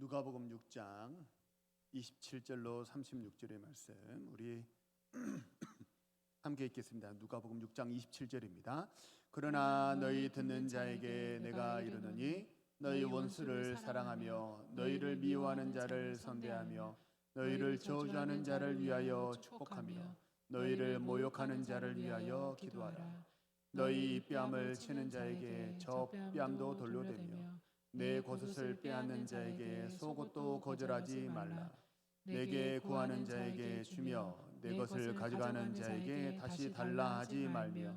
누가복음 6장 27절로 36절의 말씀 우리 함께 읽겠습니다. 누가복음 6장 27절입니다. 그러나 너희 듣는 자에게 내가 이르노니 너희 원수를 사랑하며 너희를 미워하는 자를 선대하며 너희를 저주하는 자를 위하여 축복하며 너희를 모욕하는 자를 위하여 기도하라. 너희 뺨을 치는 자에게 저 뺨도 돌려대며 내 겉옷을 빼앗는 자에게 속옷도 거절하지 말라. 내게 구하는 자에게 주며 내 것을 가져가는 자에게 다시 달라 하지 말며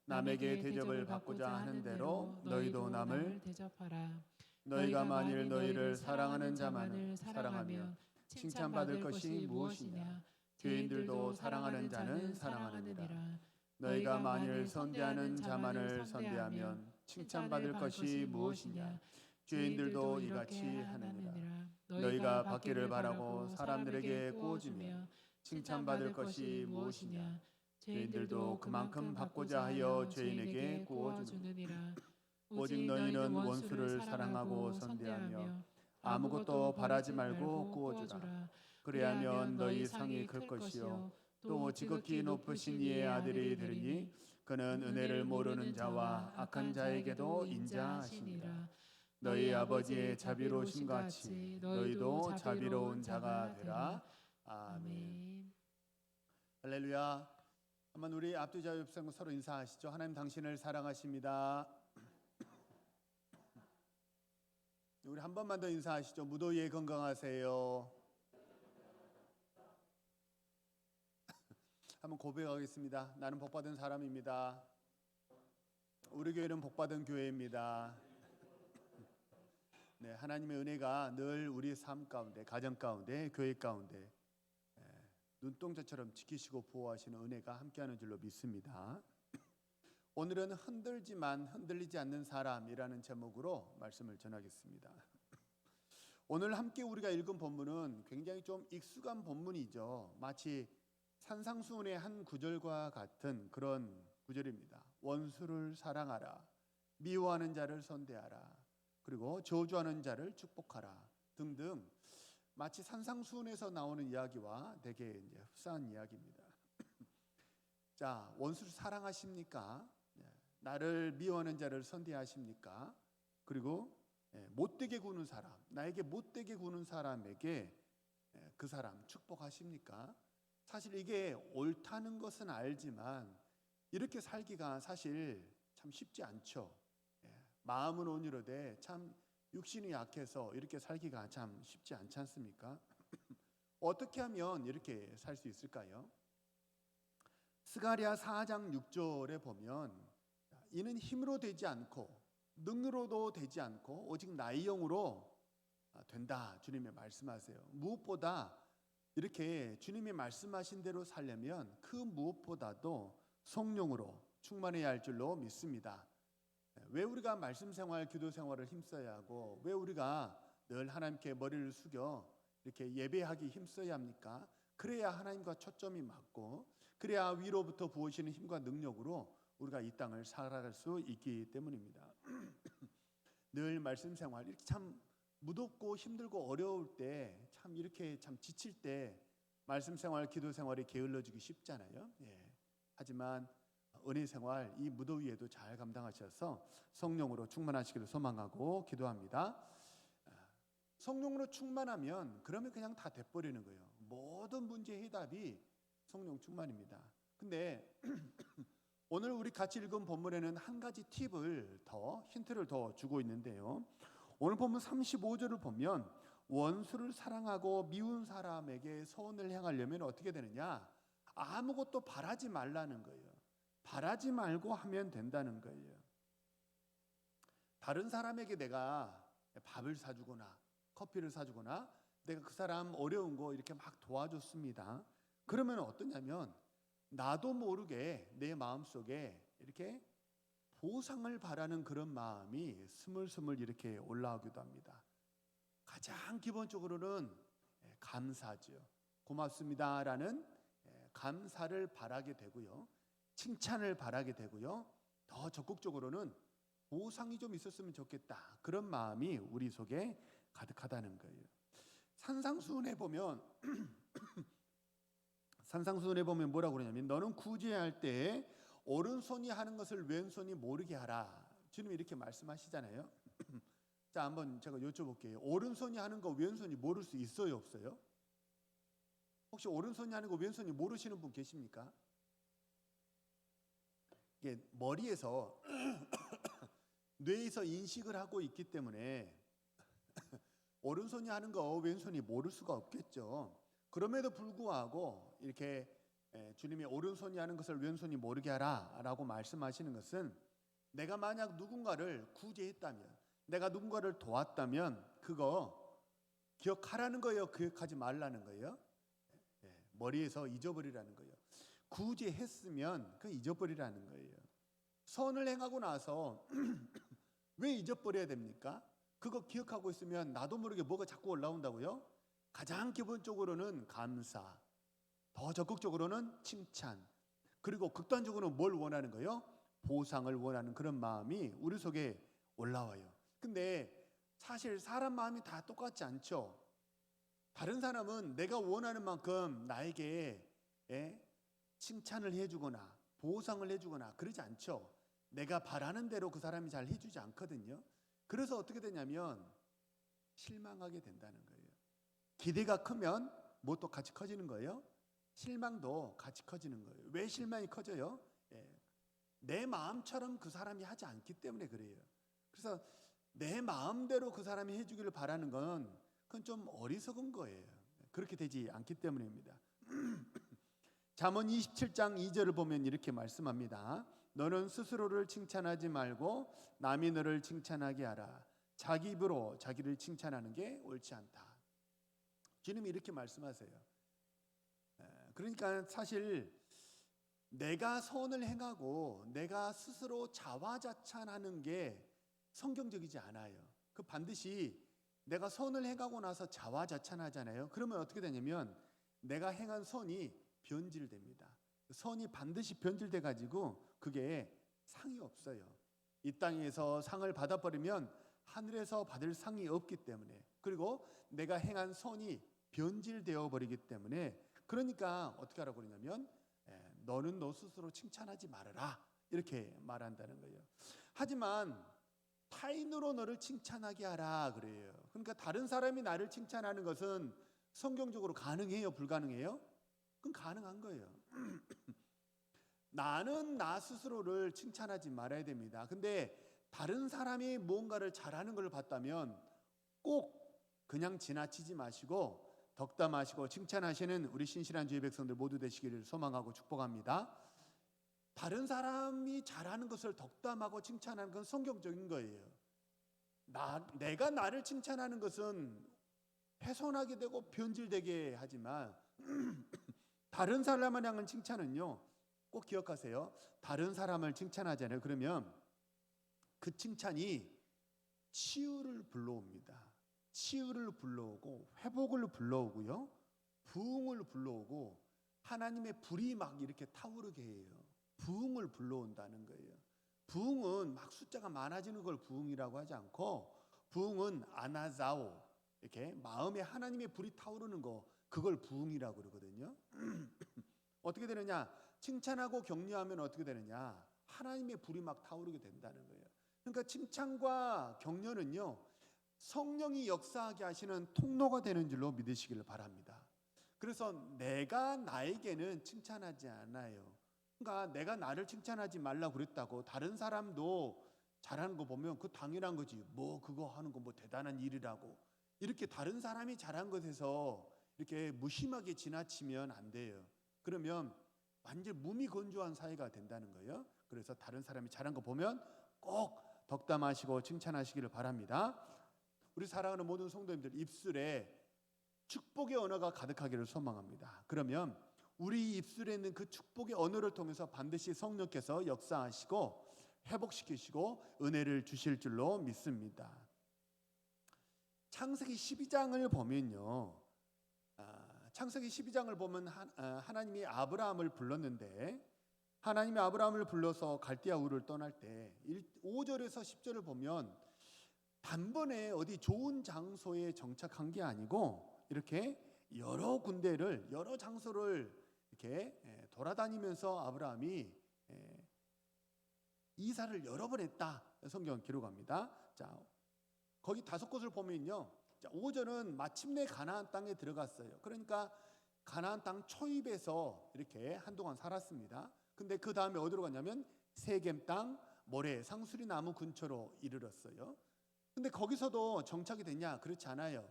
남에게 대접을 받고자 하는 대로 너희도 남을 대접하라. 너희가 만일 너희를 사랑하는 자만을 사랑하면 칭찬받을 것이 무엇이냐. 죄인들도 사랑하는 자는 사랑하느니라. 너희가 만일 선대하는 자만을 선대하면 칭찬받을 것이 무엇이냐. 죄인들도 이같이 하느니라. 너희가 받기를 바라고 사람들에게 구워주며 칭찬받을 것이 무엇이냐. 죄인들도 그만큼 받고자 하여 죄인에게 구워주느니라. 오직 너희는 원수를 사랑하고 선대하며 아무것도 바라지 말고 구워주라. 그래야면 너희 상이 클 것이요 또 지극히 높으신 이의 아들이 되리니 그는 은혜를 모르는 자와 악한 자에게도 인자하시니라. 너희 아버지의 자비로우심 같이 너희도 자비로운 자가 되라. 아멘. 할렐루야. 한번 우리 앞뒤자 옆에 서로 인사하시죠. 하나님 당신을 사랑하십니다. 우리 한 번만 더 인사하시죠. 무더위에 건강하세요. 한번 고백하겠습니다. 나는 복받은 사람입니다. 우리 교회는 복받은 교회입니다. 네, 하나님의 은혜가 늘 우리 삶 가운데, 가정 가운데, 교회 가운데 눈동자처럼 지키시고 보호하시는 은혜가 함께하는 줄로 믿습니다. 오늘은 흔들지만 흔들리지 않는 사람이라는 제목으로 말씀을 전하겠습니다. 오늘 함께 우리가 읽은 본문은 굉장히 좀 익숙한 본문이죠. 마치 산상수훈의 한 구절과 같은 그런 구절입니다. 원수를 사랑하라, 미워하는 자를 선대하라, 그리고 저주하는 자를 축복하라 등등 마치 산상수훈에서 나오는 이야기와 되게 이제 흡사한 이야기입니다. 자, 원수를 사랑하십니까? 나를 미워하는 자를 선대하십니까? 그리고 못되게 구는 사람, 나에게 못되게 구는 사람에게 그 사람 축복하십니까? 사실 이게 옳다는 것은 알지만 이렇게 살기가 사실 참 쉽지 않죠. 마음은 온유로되 참 육신이 약해서 이렇게 살기가 참 쉽지 않지 않습니까? 어떻게 하면 이렇게 살 수 있을까요? 스가랴 4장 6절에 보면 이는 힘으로 되지 않고 능으로도 되지 않고 오직 나의 영으로 된다 주님이 말씀하세요. 무엇보다 이렇게 주님이 말씀하신 대로 살려면 그 무엇보다도 성령으로 충만해야 할 줄로 믿습니다. 왜 우리가 말씀 생활, 기도 생활을 힘써야 하고 왜 우리가 늘 하나님께 머리를 숙여 이렇게 예배하기 힘써야 합니까? 그래야 하나님과 초점이 맞고 그래야 위로부터 부어지는 힘과 능력으로 우리가 이 땅을 살아갈 수 있기 때문입니다. 늘 말씀 생활 이렇게 참 무덥고 힘들고 어려울 때 참 이렇게 참 지칠 때 말씀 생활, 기도 생활이 게을러지기 쉽잖아요. 하지만 은혜 생활 이 무더위에도 잘 감당하셔서 성령으로 충만하시기를 소망하고 기도합니다. 성령으로 충만하면 그러면 그냥 다 돼버리는 거예요. 모든 문제의 해답이 성령 충만입니다. 근데 오늘 우리 같이 읽은 본문에는 한 가지 팁을 더 힌트를 더 주고 있는데요. 오늘 본문 35절을 보면 원수를 사랑하고 미운 사람에게 선을 행하려면 어떻게 되느냐? 아무것도 바라지 말라는 거예요. 바라지 말고 하면 된다는 거예요. 다른 사람에게 내가 밥을 사주거나 커피를 사주거나 내가 그 사람 어려운 거 이렇게 막 도와줬습니다. 그러면 어떠냐면 나도 모르게 내 마음속에 이렇게 보상을 바라는 그런 마음이 스물스물 이렇게 올라오기도 합니다. 가장 기본적으로는 감사죠. 고맙습니다라는 감사를 바라게 되고요. 칭찬을 바라게 되고요. 더 적극적으로는 보상이 좀 있었으면 좋겠다. 그런 마음이 우리 속에 가득하다는 거예요. 산상수훈에 보면 산상수훈에 보면 뭐라고 그러냐면 너는 구제할 때 오른손이 하는 것을 왼손이 모르게 하라. 주님이 이렇게 말씀하시잖아요. 자, 한번 제가 여쭤볼게요. 오른손이 하는 거 왼손이 모를 수 있어요, 없어요? 혹시 오른손이 하는 거 왼손이 모르시는 분 계십니까? 이게 머리에서 뇌에서 인식을 하고 있기 때문에 오른손이 하는 거 왼손이 모를 수가 없겠죠. 그럼에도 불구하고 이렇게 주님이 오른손이 하는 것을 왼손이 모르게 하라라고 말씀하시는 것은 내가 만약 누군가를 구제했다면, 내가 누군가를 도왔다면 그거 기억하라는 거예요, 기억하지 말라는 거예요? 머리에서 잊어버리라는 거예요. 구제했으면 그 잊어버리라는 거예요. 선을 행하고 나서 왜 잊어버려야 됩니까? 그거 기억하고 있으면 나도 모르게 뭐가 자꾸 올라온다고요? 가장 기본적으로는 감사, 더 적극적으로는 칭찬, 그리고 극단적으로는 뭘 원하는 거예요? 보상을 원하는 그런 마음이 우리 속에 올라와요. 근데 사실 사람 마음이 다 똑같지 않죠. 다른 사람은 내가 원하는 만큼 나에게 칭찬을 해주거나 보상을 해주거나 그러지 않죠. 내가 바라는 대로 그 사람이 잘 해주지 않거든요. 그래서 어떻게 되냐면 실망하게 된다는 거예요. 기대가 크면 뭣도 같이 커지는 거예요? 실망도 같이 커지는 거예요. 왜 실망이 커져요? 내 마음처럼 그 사람이 하지 않기 때문에 그래요. 그래서 내 마음대로 그 사람이 해주기를 바라는 건 그건 좀 어리석은 거예요. 그렇게 되지 않기 때문입니다. 잠언 27장 2절을 보면 이렇게 말씀합니다. 너는 스스로를 칭찬하지 말고 남이 너를 칭찬하게 하라. 자기 입으로 자기를 칭찬하는 게 옳지 않다. 주님이 이렇게 말씀하세요. 그러니까 사실 내가 선을 행하고 내가 스스로 자화자찬하는 게 성경적이지 않아요. 그 반드시 내가 선을 행하고 나서 자화자찬하잖아요. 그러면 어떻게 되냐면 내가 행한 선이 변질됩니다. 선이 반드시 변질돼 가지고 그게 상이 없어요. 이 땅에서 상을 받아버리면 하늘에서 받을 상이 없기 때문에, 그리고 내가 행한 선이 변질되어 버리기 때문에, 그러니까 어떻게 하라고 그러냐면 너는 너 스스로 칭찬하지 말아라 이렇게 말한다는 거예요. 하지만 타인으로 너를 칭찬하게 하라 그래요. 그러니까 다른 사람이 나를 칭찬하는 것은 성경적으로 가능해요, 불가능해요? 그건 가능한 거예요. 나는 나 스스로를 칭찬하지 말아야 됩니다. 근데 다른 사람이 무언가를 잘하는 걸 봤다면 꼭 그냥 지나치지 마시고 덕담하시고 칭찬하시는 우리 신실한 주의 백성들 모두 되시기를 소망하고 축복합니다. 다른 사람이 잘하는 것을 덕담하고 칭찬하는 건 성경적인 거예요. 내가 나를 칭찬하는 것은 훼손하게 되고 변질되게 하지만 다른 사람을 향한 칭찬은요, 꼭 기억하세요. 다른 사람을 칭찬하잖아요. 그러면 그 칭찬이 치유를 불러옵니다. 치유를 불러오고 회복을 불러오고요, 부흥을 불러오고 하나님의 불이 막 이렇게 타오르게 해요. 부흥을 불러온다는 거예요. 부흥은 막 숫자가 많아지는 걸 부흥이라고 하지 않고, 부흥은 아나자오, 이렇게 마음에 하나님의 불이 타오르는 거, 그걸 부흥이라고 그러거든요. 어떻게 되느냐? 칭찬하고 격려하면 어떻게 되느냐? 하나님의 불이 막 타오르게 된다는 거예요. 그러니까 칭찬과 격려는요, 성령이 역사하게 하시는 통로가 되는 줄로 믿으시기를 바랍니다. 그래서 내가 나에게는 칭찬하지 않아요. 그러니까 내가 나를 칭찬하지 말라고 그랬다고 다른 사람도 잘하는 거 보면 그 당연한 거지. 뭐 그거 하는 거 뭐 대단한 일이라고. 이렇게 다른 사람이 잘한 것에서 이렇게 무심하게 지나치면 안 돼요. 그러면 완전 무미건조한 사회가 된다는 거예요. 그래서 다른 사람이 잘한 거 보면 꼭 덕담하시고 칭찬하시기를 바랍니다. 우리 사랑하는 모든 성도님들 입술에 축복의 언어가 가득하기를 소망합니다. 그러면 우리 입술에 있는 그 축복의 언어를 통해서 반드시 성령께서 역사하시고 회복시키시고 은혜를 주실 줄로 믿습니다. 창세기 12장을 보면요, 창세기 12장을 보면 하나님이 아브라함을 불렀는데, 하나님이 아브라함을 불러서 갈대아 우르를 떠날 때 5절에서 10절을 보면 단번에 어디 좋은 장소에 정착한 게 아니고 이렇게 여러 군데를 여러 장소를 이렇게 돌아다니면서 아브라함이 이사를 여러 번 했다. 성경은 기록합니다. 자, 거기 5곳을 보면요. 자, 5절은 마침내 가나안 땅에 들어갔어요. 그러니까 가나안 땅 초입에서 이렇게 한동안 살았습니다. 근데 그 다음에 어디로 갔냐면 세겜 땅 모래 상수리 나무 근처로 이르렀어요. 근데 거기서도 정착이 됐냐? 그렇지 않아요.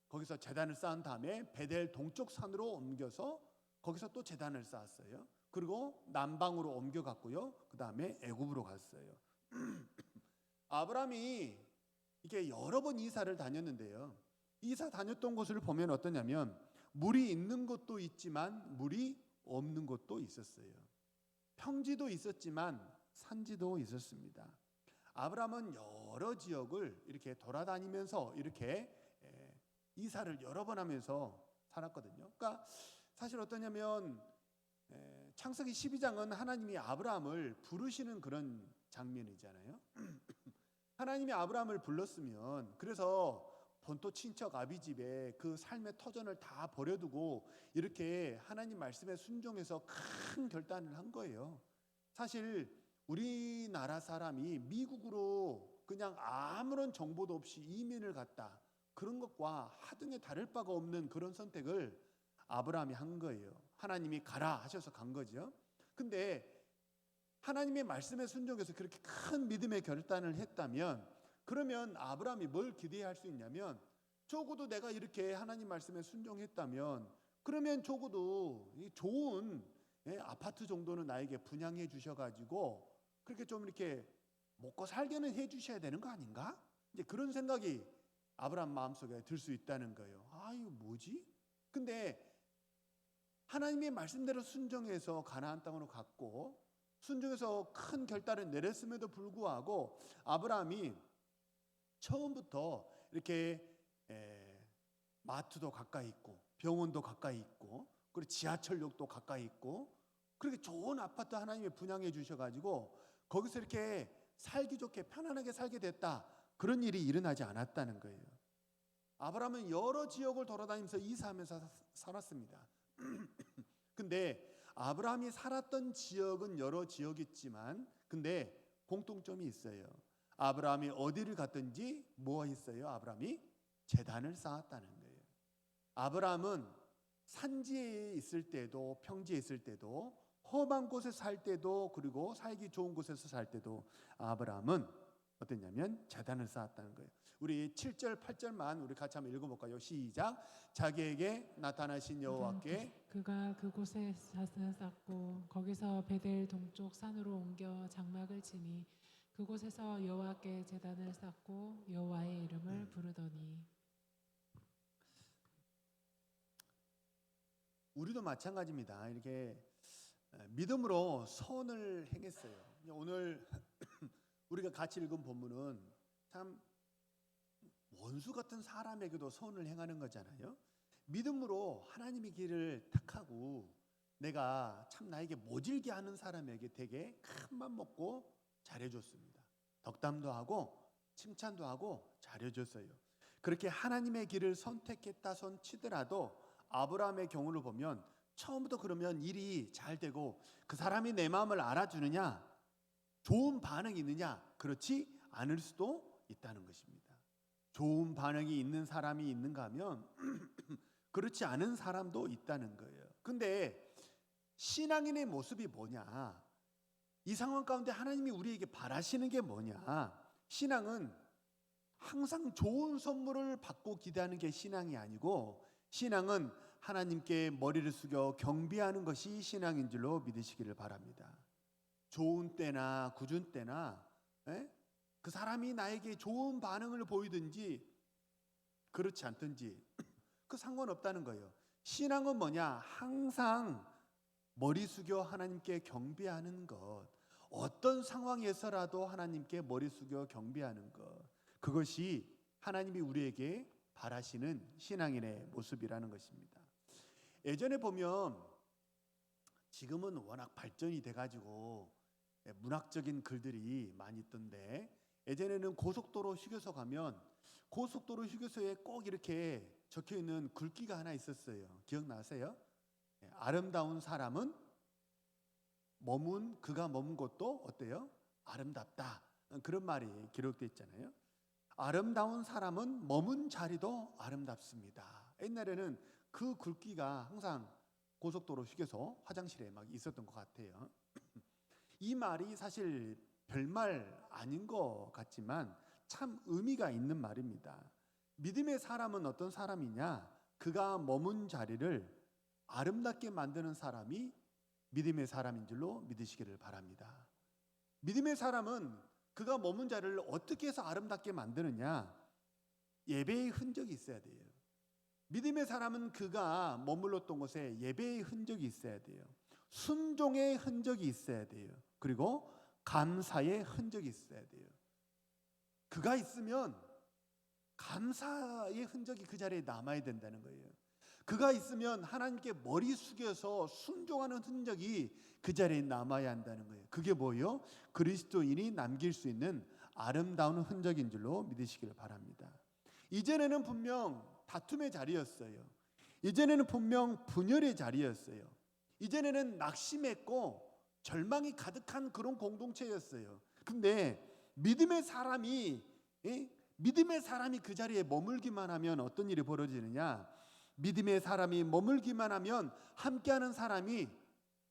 거기서 제단을 쌓은 다음에 베델 동쪽 산으로 옮겨서 거기서 또 제단을 쌓았어요. 그리고 남방으로 옮겨갔고요. 그 다음에 애굽으로 갔어요. 아브라함이 이게 여러 번 이사를 다녔는데요. 이사 다녔던 곳을 보면 어떠냐면 물이 있는 곳도 있지만 물이 없는 곳도 있었어요. 평지도 있었지만 산지도 있었습니다. 아브라함은 여러 지역을 이렇게 돌아다니면서 이렇게 이사를 여러 번 하면서 살았거든요. 그러니까 사실 어떠냐면 창세기 12장은 하나님이 아브라함을 부르시는 그런 장면이잖아요. 하나님이 아브라함을 불렀으면 그래서 본토 친척 아비집에 그 삶의 터전을 다 버려두고 이렇게 하나님 말씀에 순종해서 큰 결단을 한 거예요. 사실 우리나라 사람이 미국으로 그냥 아무런 정보도 없이 이민을 갔다. 그런 것과 하등에 다를 바가 없는 그런 선택을 아브라함이 한 거예요. 하나님이 가라 하셔서 간 거죠. 근데 하나님의 말씀에 순종해서 그렇게 큰 믿음의 결단을 했다면 그러면 아브라함이 뭘 기대할 수 있냐면 적어도 내가 이렇게 하나님 말씀에 순종했다면 그러면 적어도 좋은 아파트 정도는 나에게 분양해 주셔가지고 그렇게 좀 이렇게 먹고 살게는 해 주셔야 되는 거 아닌가? 이제 그런 생각이 아브라함 마음속에 들 수 있다는 거예요. 아, 이거 뭐지? 근데 하나님의 말씀대로 순종해서 가나안 땅으로 갔고 순종해서 큰 결단을 내렸음에도 불구하고 아브라함이 처음부터 이렇게 마트도 가까이 있고 병원도 가까이 있고 그리고 지하철역도 가까이 있고 그렇게 좋은 아파트 하나님이 분양해 주셔가지고 거기서 이렇게 살기 좋게 편안하게 살게 됐다. 그런 일이 일어나지 않았다는 거예요. 아브라함은 여러 지역을 돌아다니면서 이사하면서 살았습니다. 근데 아브라함이 살았던 지역은 여러 지역이지만 근데 공통점이 있어요. 아브라함이 어디를 갔든지 뭐 했어요? 아브라함이 제단을 쌓았다는 거예요. 아브라함은 산지에 있을 때도 평지에 있을 때도 험한 곳에 살 때도 그리고 살기 좋은 곳에서 살 때도 아브라함은 어땠냐면 제단을 쌓았다는 거예요. 우리 7절 8절만 우리 같이 한번 읽어볼까요? 시작. 자기에게 나타나신 여호와께 그가 그곳에 제단을 쌓고 거기서 베델 동쪽 산으로 옮겨 장막을 치니 그곳에서 여호와께 제단을 쌓고 여호와의 이름을 부르더니. 우리도 마찬가지입니다. 이렇게 믿음으로 선을 행했어요. 오늘 우리가 같이 읽은 본문은 참 원수 같은 사람에게도 선을 행하는 거잖아요. 믿음으로 하나님의 길을 택하고 내가 참 나에게 모질게 하는 사람에게 되게 큰 맘 먹고 잘해줬습니다. 덕담도 하고 칭찬도 하고 잘해줬어요. 그렇게 하나님의 길을 선택했다 손 치더라도 아브라함의 경우를 보면 처음부터 그러면 일이 잘 되고 그 사람이 내 마음을 알아주느냐 좋은 반응이 있느냐 그렇지 않을 수도 있다는 것입니다. 좋은 반응이 있는 사람이 있는가 하면 그렇지 않은 사람도 있다는 거예요. 근데 신앙인의 모습이 뭐냐? 이 상황 가운데 하나님이 우리에게 바라시는 게 뭐냐? 신앙은 항상 좋은 선물을 받고 기대하는 게 신앙이 아니고 신앙은 하나님께 머리를 숙여 경배하는 것이 신앙인 줄로 믿으시기를 바랍니다. 좋은 때나 굳은 때나 그 사람이 나에게 좋은 반응을 보이든지 그렇지 않든지 그 상관없다는 거예요. 신앙은 뭐냐? 항상 머리 숙여 하나님께 경배하는 것. 어떤 상황에서라도 하나님께 머리 숙여 경배하는 것. 그것이 하나님이 우리에게 바라시는 신앙인의 모습이라는 것입니다. 예전에 보면 지금은 워낙 발전이 돼가지고 문학적인 글들이 많이 있던데 예전에는 고속도로 휴게소 가면 고속도로 휴게소에 꼭 이렇게 적혀 있는 글귀가 하나 있었어요. 기억나세요? 아름다운 사람은 그가 머문 곳도 어때요? 아름답다. 그런 말이 기록되어 있잖아요. 아름다운 사람은 머문 자리도 아름답습니다. 옛날에는 그 글귀가 항상 고속도로 휴게소 화장실에 막 있었던 것 같아요. 이 말이 사실 별말 아닌 것 같지만 참 의미가 있는 말입니다. 믿음의 사람은 어떤 사람이냐? 그가 머문 자리를 아름답게 만드는 사람이 믿음의 사람인 줄로 믿으시기를 바랍니다. 믿음의 사람은 그가 머문 자리를 어떻게 해서 아름답게 만드느냐? 예배의 흔적이 있어야 돼요. 믿음의 사람은 그가 머물렀던 곳에 예배의 흔적이 있어야 돼요. 순종의 흔적이 있어야 돼요. 그리고 감사의 흔적이 있어야 돼요. 그가 있으면 감사의 흔적이 그 자리에 남아야 된다는 거예요. 그가 있으면 하나님께 머리 숙여서 순종하는 흔적이 그 자리에 남아야 한다는 거예요. 그게 뭐예요? 그리스도인이 남길 수 있는 아름다운 흔적인 줄로 믿으시기를 바랍니다. 이전에는 분명 다툼의 자리였어요. 이전에는 분명 분열의 자리였어요. 이전에는 낙심했고 절망이 가득한 그런 공동체였어요. 근데 믿음의 사람이 그 자리에 머물기만 하면 어떤 일이 벌어지느냐? 믿음의 사람이 머물기만 하면 함께하는 사람이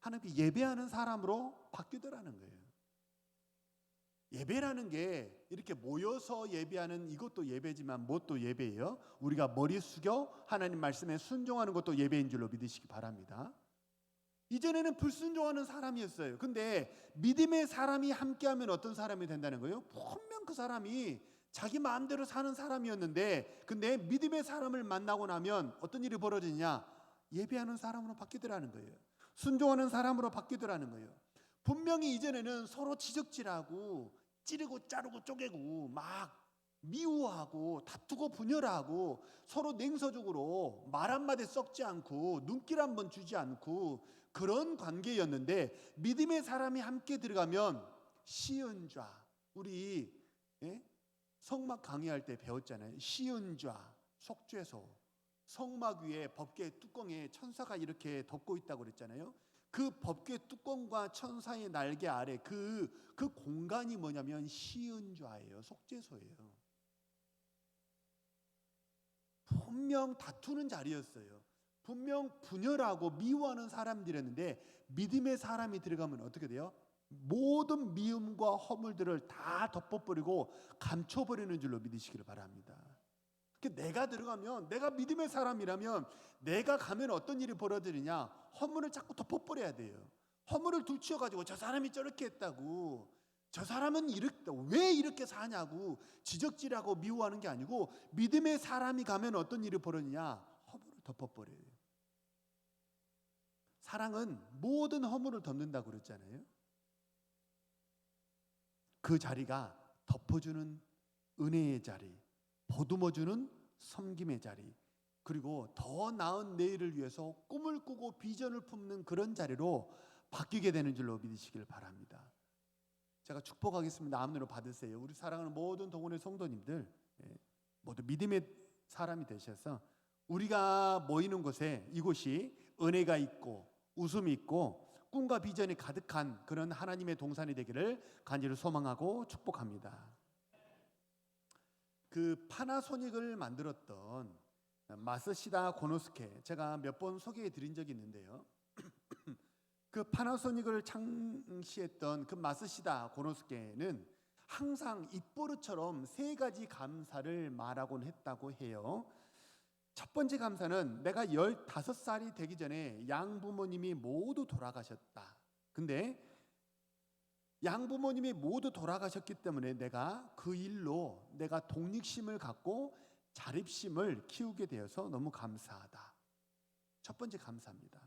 하나님께 예배하는 사람으로 바뀌더라는 거예요. 예배라는 게 이렇게 모여서 예배하는 이것도 예배지만 뭣도 예배예요? 우리가 머리 숙여 하나님 말씀에 순종하는 것도 예배인 줄로 믿으시기 바랍니다. 이전에는 불순종하는 사람이었어요. 근데 믿음의 사람이 함께하면 어떤 사람이 된다는 거예요? 분명 그 사람이 자기 마음대로 사는 사람이었는데 근데 믿음의 사람을 만나고 나면 어떤 일이 벌어지냐? 예배하는 사람으로 바뀌더라는 거예요. 순종하는 사람으로 바뀌더라는 거예요. 분명히 이전에는 서로 지적질하고 찌르고 자르고 쪼개고 막 미워하고 다투고 분열하고 서로 냉소적으로 말 한마디 썩지 않고 눈길 한번 주지 않고 그런 관계였는데 믿음의 사람이 함께 들어가면 시은좌 우리 성막 강의할 때 배웠잖아요. 시은좌 속죄소 성막 위에 법궤 뚜껑에 천사가 이렇게 덮고 있다고 그랬잖아요. 그 법궤 뚜껑과 천사의 날개 아래 그 공간이 뭐냐면 시은좌예요. 속죄소예요. 분명 다투는 자리였어요. 분명 분열하고 미워하는 사람들이었는데 믿음의 사람이 들어가면 어떻게 돼요? 모든 미움과 허물들을 다 덮어버리고 감춰버리는 줄로 믿으시기를 바랍니다. 내가 들어가면 내가 믿음의 사람이라면 내가 가면 어떤 일이 벌어지느냐? 허물을 자꾸 덮어버려야 돼요. 허물을 둘치어가지고 저 사람이 저렇게 했다고 저 사람은 왜 이렇게 사냐고 지적질하고 미워하는 게 아니고 믿음의 사람이 가면 어떤 일이 벌어지냐? 허물을 덮어버려요. 사랑은 모든 허물을 덮는다고 그랬잖아요. 그 자리가 덮어주는 은혜의 자리, 보듬어주는 섬김의 자리, 그리고 더 나은 내일을 위해서 꿈을 꾸고 비전을 품는 그런 자리로 바뀌게 되는 줄로 믿으시길 바랍니다. 제가 축복하겠습니다. 아멘으로 받으세요. 우리 사랑하는 모든 동원의 성도님들 모두 믿음의 사람이 되셔서 우리가 모이는 곳에 이곳이 은혜가 있고 웃음이 있고 꿈과 비전이 가득한 그런 하나님의 동산이 되기를 간절히 소망하고 축복합니다. 그 파나소닉을 만들었던 마쓰시다 고노스케 제가 몇 번 소개해 드린 적이 있는데요. 그 파나소닉을 창시했던 그 마쓰시다 고노스케는 항상 입버릇처럼 세 가지 감사를 말하곤 했다고 해요. 첫 번째 감사는 내가 15살이 되기 전에 양부모님이 모두 돌아가셨다. 근데 양부모님이 모두 돌아가셨기 때문에 내가 그 일로 내가 독립심을 갖고 자립심을 키우게 되어서 너무 감사하다. 첫 번째 감사입니다.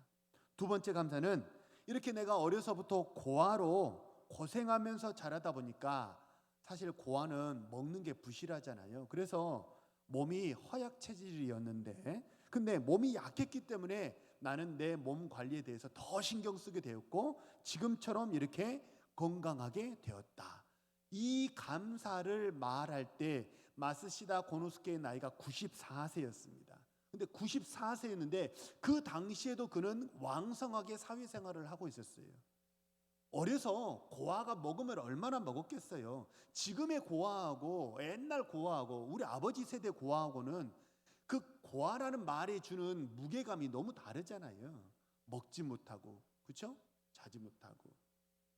두 번째 감사는 이렇게 내가 어려서부터 고아로 고생하면서 자라다 보니까 사실 고아는 먹는 게 부실하잖아요. 그래서 몸이 허약 체질이었는데 근데 몸이 약했기 때문에 나는 내 몸 관리에 대해서 더 신경 쓰게 되었고 지금처럼 이렇게 건강하게 되었다. 이 감사를 말할 때 마스시다 고노스케의 나이가 94세였습니다. 근데 94세였는데 그 당시에도 그는 왕성하게 사회생활을 하고 있었어요. 어려서 고아가 먹으면 얼마나 먹었겠어요. 지금의 고아하고 옛날 고아하고 우리 아버지 세대 고아하고는 그 고아라는 말이 주는 무게감이 너무 다르잖아요. 먹지 못하고, 그렇죠? 자지 못하고,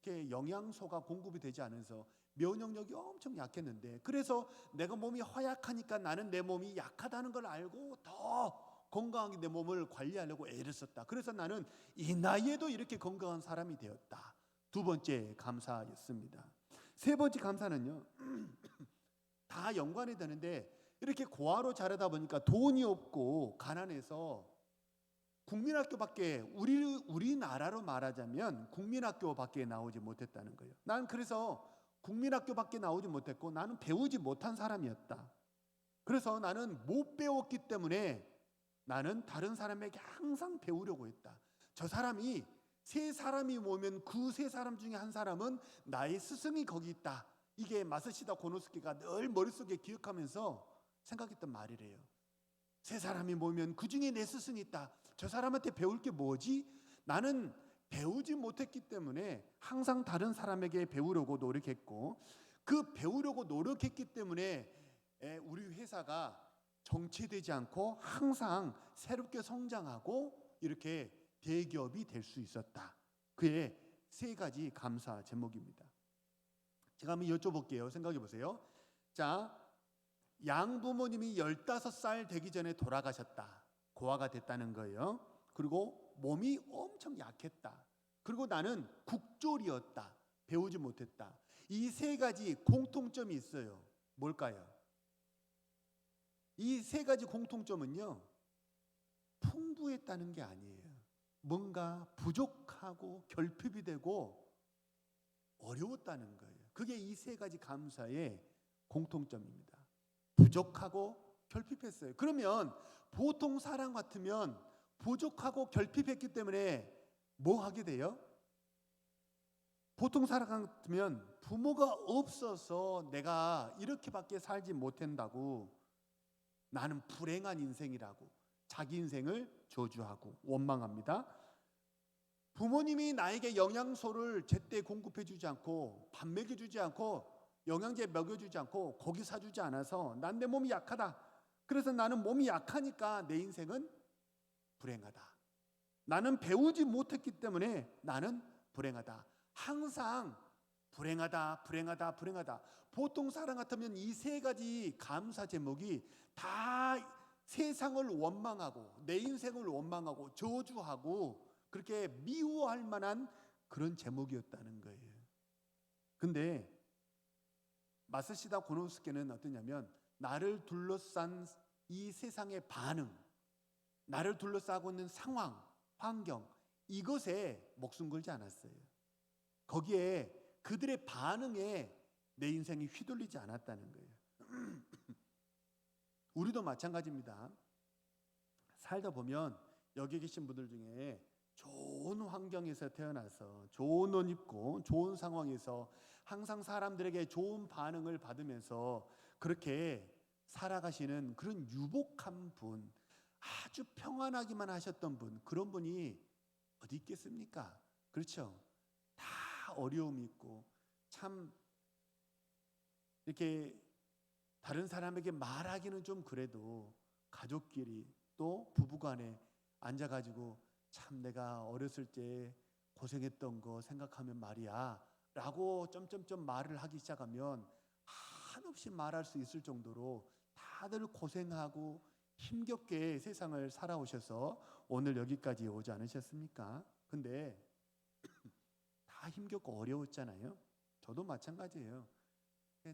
이렇게 영양소가 공급이 되지 않아서 면역력이 엄청 약했는데, 그래서 내가 몸이 허약하니까 나는 내 몸이 약하다는 걸 알고 더 건강하게 내 몸을 관리하려고 애를 썼다. 그래서 나는 이 나이에도 이렇게 건강한 사람이 되었다. 두 번째 감사였습니다. 세 번째 감사는요, 다 연관이 되는데, 이렇게 고아로 자라다 보니까 돈이 없고 가난해서 국민학교밖에, 우리나라로 말하자면 국민학교밖에 나오지 못했다는 거예요. 난 그래서 국민학교밖에 나오지 못했고 나는 배우지 못한 사람이었다. 그래서 나는 못 배웠기 때문에 나는 다른 사람에게 항상 배우려고 했다. 저 사람이 세 사람이 모이면 그 세 사람 중에 한 사람은 나의 스승이 거기 있다. 이게 마스시다 고노스케가 늘 머릿속에 기억하면서 생각했던 말이래요. 세 사람이 모이면 그 중에 내 스승이 있다. 저 사람한테 배울 게 뭐지? 나는 배우지 못했기 때문에 항상 다른 사람에게 배우려고 노력했고, 그 배우려고 노력했기 때문에 우리 회사가 정체되지 않고 항상 새롭게 성장하고 이렇게 대기업이 될 수 있었다. 그의 세 가지 감사 제목입니다. 제가 한번 여쭤볼게요. 생각해 보세요. 자, 양부모님이 15살 되기 전에 돌아가셨다. 고아가 됐다는 거예요. 그리고 몸이 엄청 약했다. 그리고 나는 국졸이었다. 배우지 못했다. 이 세 가지 공통점이 있어요. 뭘까요? 이 세 가지 공통점은요, 풍부했다는 게 아니에요. 뭔가 부족하고 결핍이 되고 어려웠다는 거예요. 그게 이 세 가지 감사의 공통점입니다. 부족하고 결핍했어요. 그러면 보통 사람 같으면 부족하고 결핍했기 때문에 뭐 하게 돼요? 보통 사람 같으면 부모가 없어서 내가 이렇게밖에 살지 못한다고, 나는 불행한 인생이라고 자기 인생을 저주하고 원망합니다. 부모님이 나에게 영양소를 제때 공급해 주지 않고 밥 먹여 주지 않고 영양제 먹여 주지 않고 고기 사 주지 않아서 난 내 몸이 약하다. 그래서 나는 몸이 약하니까 내 인생은 불행하다. 나는 배우지 못했기 때문에 나는 불행하다. 항상 불행하다, 불행하다, 불행하다. 보통 사람 같으면 이 세 가지 감사 제목이 다 세상을 원망하고 내 인생을 원망하고 저주하고 그렇게 미워할 만한 그런 제목이었다는 거예요. 근데 마스시다 고노스케는 어떠냐면, 나를 둘러싼 이 세상의 반응, 나를 둘러싸고 있는 상황, 환경, 이것에 목숨 걸지 않았어요. 거기에 그들의 반응에 내 인생이 휘둘리지 않았다는 거예요. 우리도 마찬가지입니다. 살다 보면 여기 계신 분들 중에 좋은 환경에서 태어나서 좋은 옷 입고 좋은 상황에서 항상 사람들에게 좋은 반응을 받으면서 그렇게 살아가시는 그런 유복한 분, 아주 평안하기만 하셨던 분, 그런 분이 어디 있겠습니까? 그렇죠? 다 어려움이 있고 참 이렇게 다른 사람에게 말하기는 좀 그래도 가족끼리 또 부부간에 앉아가지고 참 내가 어렸을 때 고생했던 거 생각하면 말이야 라고 점점점 말을 하기 시작하면 한없이 말할 수 있을 정도로 다들 고생하고 힘겹게 세상을 살아오셔서 오늘 여기까지 오지 않으셨습니까? 근데 다 힘겹고 어려웠잖아요. 저도 마찬가지예요.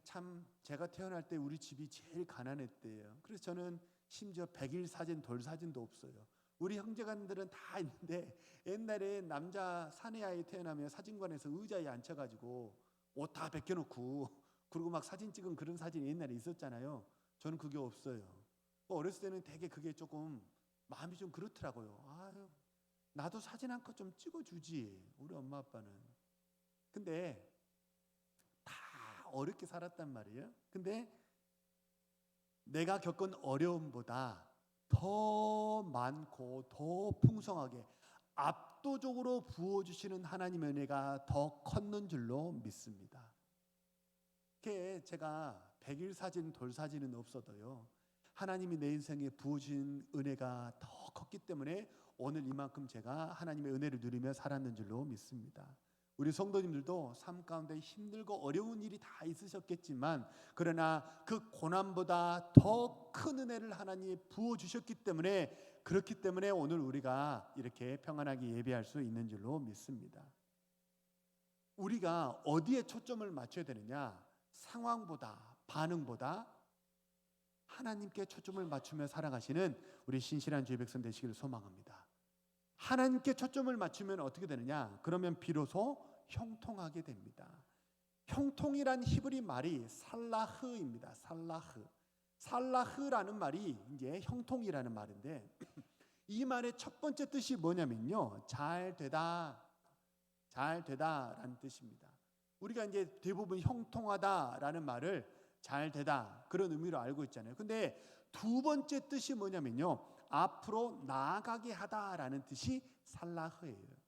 참 제가 태어날 때 우리 집이 제일 가난했대요. 그래서 저는 심지어 100일 사진, 돌 사진도 없어요. 우리 형제간들은 다 있는데 옛날에 남자 사내아이 태어나면 사진관에서 의자에 앉혀가지고 옷 다 벗겨놓고 그리고 막 사진 찍은 그런 사진이 옛날에 있었잖아요. 저는 그게 없어요. 어렸을 때는 되게 그게 조금 마음이 좀 그렇더라고요. 아유, 나도 사진 한 컷 좀 찍어주지 우리 엄마 아빠는. 근데 다 어렵게 살았단 말이에요. 근데 내가 겪은 어려움보다 더 많고 더 풍성하게 압도적으로 부어주시는 하나님의 은혜가 더 컸는 줄로 믿습니다. 그게 제가 백일 사진, 돌 사진은 없어도요, 하나님이 내 인생에 부어주신 은혜가 더 컸기 때문에 오늘 이만큼 제가 하나님의 은혜를 누리며 살았는 줄로 믿습니다. 우리 성도님들도 삶 가운데 힘들고 어려운 일이 다 있으셨겠지만, 그러나 그 고난보다 더 큰 은혜를 하나님이 부어주셨기 때문에, 그렇기 때문에 오늘 우리가 이렇게 평안하게 예배할 수 있는 줄로 믿습니다. 우리가 어디에 초점을 맞춰야 되느냐? 상황보다, 반응보다 하나님께 초점을 맞추며 살아가시는 우리 신실한 주의 백성 되시기를 소망합니다. 하나님께 초점을 맞추면 어떻게 되느냐? 그러면 비로소 형통하게 됩니다. 형통이란 히브리 말이 살라흐입니다. 살라흐라는 말이 이제 형통이라는 말인데, 이 말의 첫 번째 뜻이 뭐냐면요, 잘 되다라는 뜻입니다. 우리가 이제 대부분 형통하다라는 말을 잘 되다 그런 의미로 알고 있잖아요. 근데 두 번째 뜻이 뭐냐면요, 앞으로 나아가게 하다라는 뜻이 살라흐예요.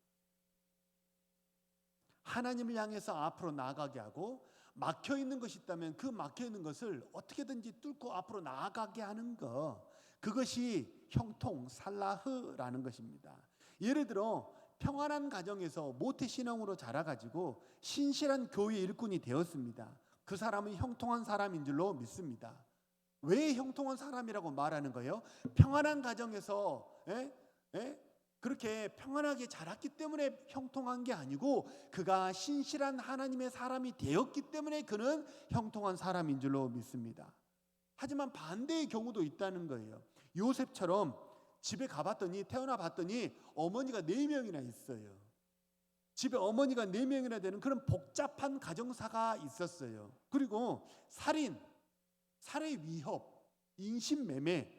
하나님을 향해서 앞으로 나아가게 하고, 막혀 있는 것이 있다면 그 막혀 있는 것을 어떻게든지 뚫고 앞으로 나아가게 하는 것, 그것이 형통, 살라흐라는 것입니다. 예를 들어 평안한 가정에서 모태신앙으로 자라가지고 신실한 교회 일꾼이 되었습니다. 그 사람은 형통한 사람인 줄로 믿습니다. 왜 형통한 사람이라고 말하는 거예요? 평안한 가정에서 그렇게 평안하게 자랐기 때문에 형통한 게 아니고, 그가 신실한 하나님의 사람이 되었기 때문에 그는 형통한 사람인 줄로 믿습니다. 하지만 반대의 경우도 있다는 거예요. 요셉처럼 집에 가봤더니, 태어나 봤더니 어머니가 4명이나 있어요. 집에 어머니가 4명이나 되는 그런 복잡한 가정사가 있었어요. 그리고 살인, 살해 위협, 인신매매,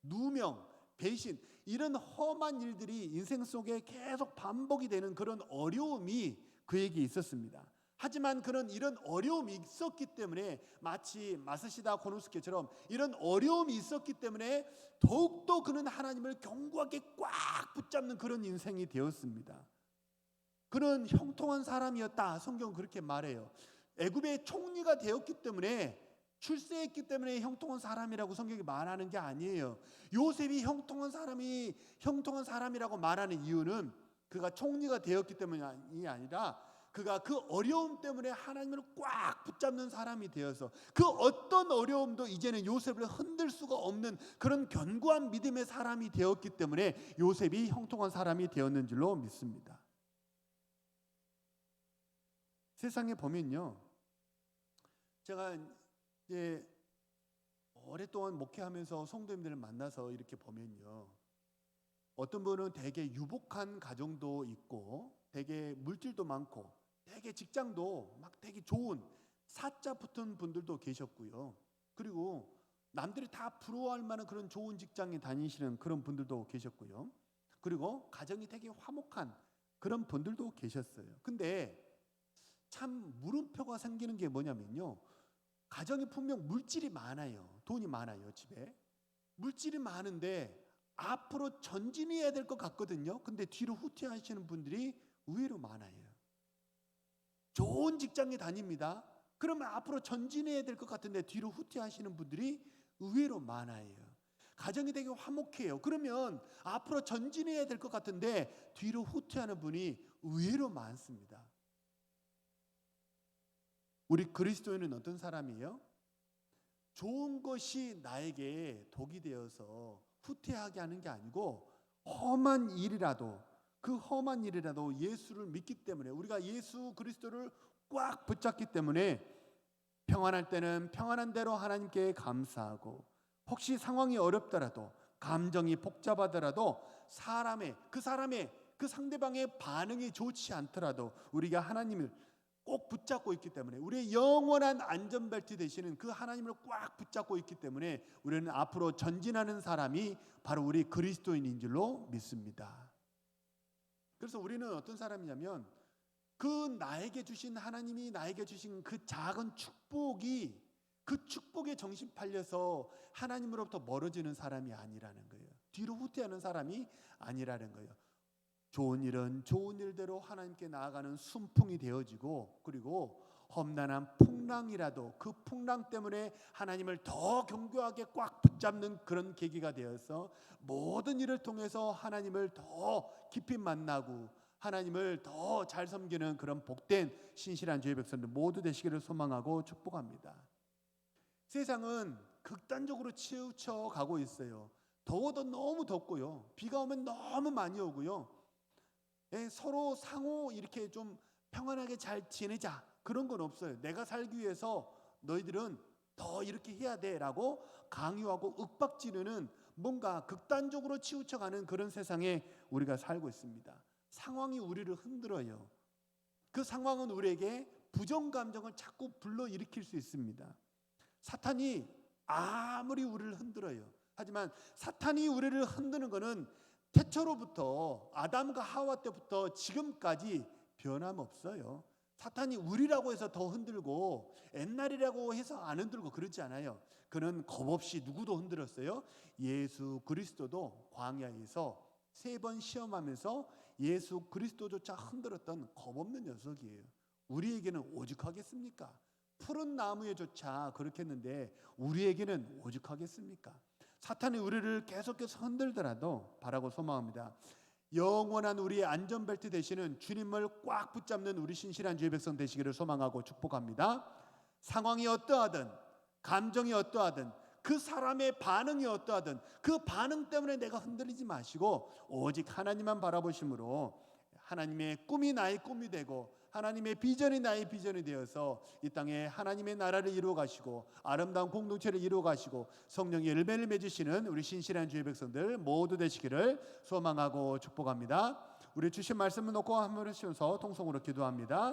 누명, 배신, 이런 험한 일들이 인생 속에 계속 반복이 되는 그런 어려움이 그에게 있었습니다. 하지만 그는 이런 어려움이 있었기 때문에, 마치 마스시다 고노스케처럼 이런 어려움이 있었기 때문에 더욱더 그는 하나님을 견고하게 꽉 붙잡는 그런 인생이 되었습니다. 그는 형통한 사람이었다. 성경은 그렇게 말해요. 애굽의 총리가 되었기 때문에, 출세했기 때문에 형통한 사람이라고 성경이 말하는 게 아니에요. 요셉이 형통한 사람이라고 말하는 이유는 그가 총리가 되었기 때문이 아니라, 그가 그 어려움 때문에 하나님을 꽉 붙잡는 사람이 되어서, 그 어떤 어려움도 이제는 요셉을 흔들 수가 없는 그런 견고한 믿음의 사람이 되었기 때문에 요셉이 형통한 사람이 되었는 줄로 믿습니다. 세상에 보면요, 제가 이제 오랫동안 목회하면서 성도님들을 만나서 이렇게 보면요, 어떤 분은 되게 유복한 가정도 있고, 되게 물질도 많고, 되게 직장도 막 되게 좋은 사자 붙은 분들도 계셨고요. 그리고 남들이 다 부러워할 만한 그런 좋은 직장에 다니시는 그런 분들도 계셨고요. 그리고 가정이 되게 화목한 그런 분들도 계셨어요. 근데 참 물음표가 생기는 게 뭐냐면요, 가정에 분명 물질이 많아요. 돈이 많아요. 집에 물질이 많은데 앞으로 전진해야 될 것 같거든요. 근데 뒤로 후퇴하시는 분들이 의외로 많아요. 좋은 직장에 다닙니다. 그러면 앞으로 전진해야 될 것 같은데 뒤로 후퇴하시는 분들이 의외로 많아요. 가정이 되게 화목해요. 그러면 앞으로 전진해야 될 것 같은데 뒤로 후퇴하는 분이 의외로 많습니다. 우리 그리스도인은 어떤 사람이에요? 좋은 것이 나에게 독이 되어서 후퇴하게 하는 게 아니고, 험한 일이라도, 그 험한 일이라도 예수를 믿기 때문에, 우리가 예수 그리스도를 꽉 붙잡기 때문에 평안할 때는 평안한 대로 하나님께 감사하고, 혹시 상황이 어렵더라도, 감정이 복잡하더라도, 그 상대방의 반응이 좋지 않더라도 우리가 하나님을 꼭 붙잡고 있기 때문에, 우리의 영원한 안전벨트 되시는 그 하나님을 꽉 붙잡고 있기 때문에 우리는 앞으로 전진하는 사람이 바로 우리 그리스도인인 줄로 믿습니다. 그래서 우리는 어떤 사람이냐면, 그 나에게 주신 하나님이 나에게 주신 그 작은 축복이 그 축복에 정신 팔려서 하나님으로부터 멀어지는 사람이 아니라는 거예요. 뒤로 후퇴하는 사람이 아니라는 거예요. 좋은 일은 좋은 일대로 하나님께 나아가는 순풍이 되어지고, 그리고 험난한 풍랑이라도 그 풍랑 때문에 하나님을 더 견고하게 꽉 붙잡는 그런 계기가 되어서 모든 일을 통해서 하나님을 더 깊이 만나고 하나님을 더 잘 섬기는 그런 복된 신실한 주의 백성들 모두 되시기를 소망하고 축복합니다. 세상은 극단적으로 치우쳐 가고 있어요. 더워도 너무 덥고요. 비가 오면 너무 많이 오고요. 서로 상호 이렇게 좀 평안하게 잘 지내자 그런 건 없어요. 내가 살기 위해서 너희들은 더 이렇게 해야 돼라고 강요하고 윽박지르는 뭔가 극단적으로 치우쳐가는 그런 세상에 우리가 살고 있습니다. 상황이 우리를 흔들어요. 그 상황은 우리에게 부정감정을 자꾸 불러일으킬 수 있습니다. 사탄이 아무리 우리를 흔들어요. 하지만 사탄이 우리를 흔드는 것은 태초로부터 아담과 하와 때부터 지금까지 변함없어요. 사탄이 우리라고 해서 더 흔들고 옛날이라고 해서 안 흔들고 그렇지 않아요. 그는 겁없이 누구도 흔들었어요. 예수 그리스도도 광야에서 3번 시험하면서 예수 그리스도조차 흔들었던 겁없는 녀석이에요. 우리에게는 오죽하겠습니까? 푸른 나무에조차 그렇게 했는데 우리에게는 오죽하겠습니까? 사탄이 우리를 계속해서 흔들더라도 바라고 소망합니다. 영원한 우리의 안전벨트 되시는 주님을 꽉 붙잡는 우리 신실한 주의 백성 되시기를 소망하고 축복합니다. 상황이 어떠하든 감정이 어떠하든 그 사람의 반응이 어떠하든 그 반응 때문에 내가 흔들리지 마시고 오직 하나님만 바라보심으로 하나님의 꿈이 나의 꿈이 되고 하나님의 비전이 나의 비전이 되어서 이 땅에 하나님의 나라를 이루어 가시고 아름다운 공동체를 이루어 가시고 성령의 열매를 맺으시는 우리 신실한 주의 백성들 모두 되시기를 소망하고 축복합니다. 우리 주신 말씀을 놓고 한번 하시면서 통성으로 기도합니다.